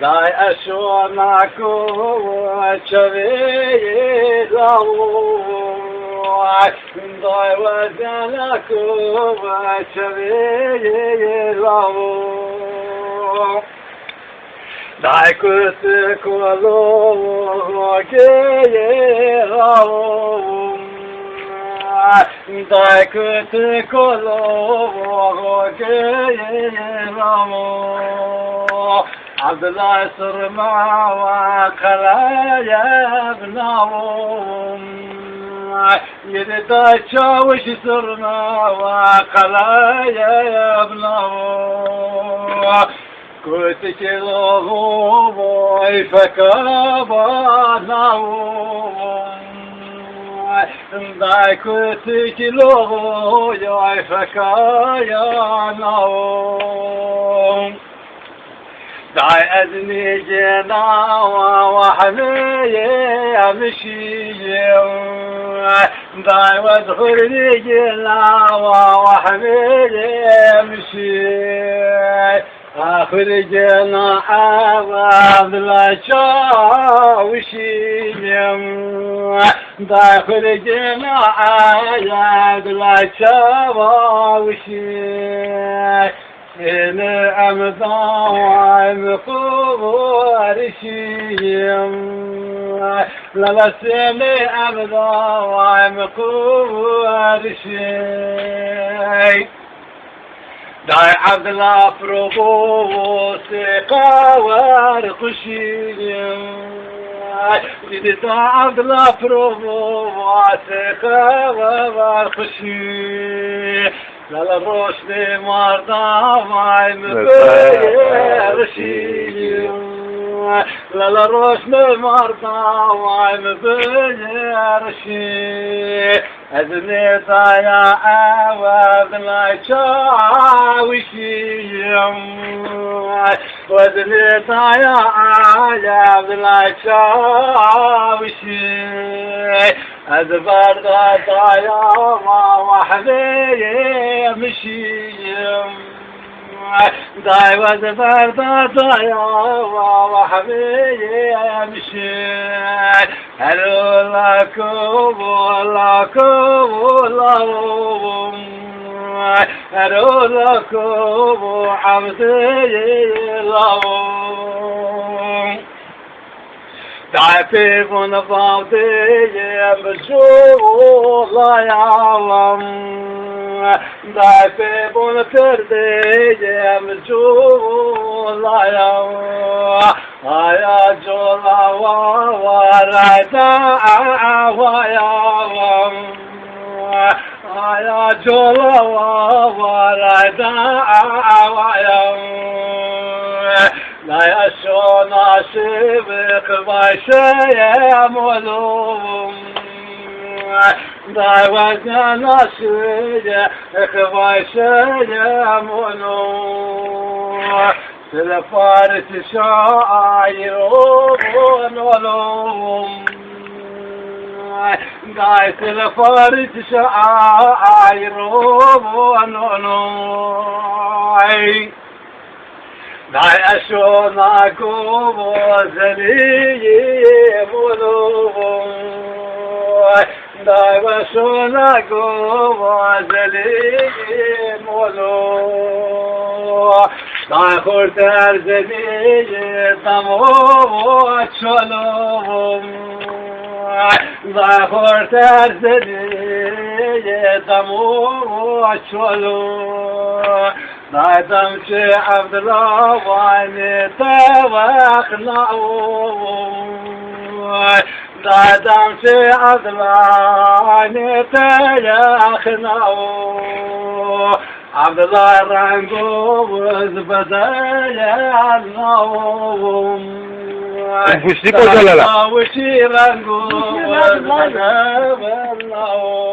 Dai ashonaku chavei lavu, dai wazanaku chavei lavu, dai kutu lavu geye lavu, dai kutu lavu geye lavu. Abdullah sırma ve kalaya bnavum, yedi tay çavuş sırma ve kalaya bnavum, kutik lohu boy fekabanavum, day kutik lohu yoy fekayanavum. داي أذني جنا وحمي أمشي داي وادخلني جنا وحمي أمشي آخر جنا عبد لا شاوشي داي آخر جنا عبد لا شاوشي إن أمضى مقورشيم لا سمي أمضى مقورشي داي عبد الله فروغو سيقا ورقشيم جديد عبد الله فروغو سيقا ورقشي لا روشني مرضى ما مبيرشي لا روشني مرضى ما مبيرشي أذني ضايع عوض لا شاوشي وأذني ضايع عوض لا شاوشي أذبر ضايع وحبي مشيم داي وزبر ضايع وحبي مشي هلو لكم هلو لكم عبدي لهم دعتي من بعضي بجوع لا يعلم دعتي من تردي بجوع لا يعلم يا جولا وردا ويعلم يا جولا وردا ويعلم لا يشون عشبك بشي ملوم داي وزن عشبك بشي ملوم سلفارت شاعر ونلوم داي سلفارت شاعر ونلوم داي أشوناكو وزلي ملوم داي أشوناكو وزلي ملوم داي خورت أرزلي تمو وشلوم داي خورت أرزلي تمو وشلوم دايدم شي عبد الله واني توخناهم دايدم شي عبد الله واني توخناهم عبد الله رانقو وزبدل عنهم Fustik ocalara. وشي رانقو وزبدل عنهم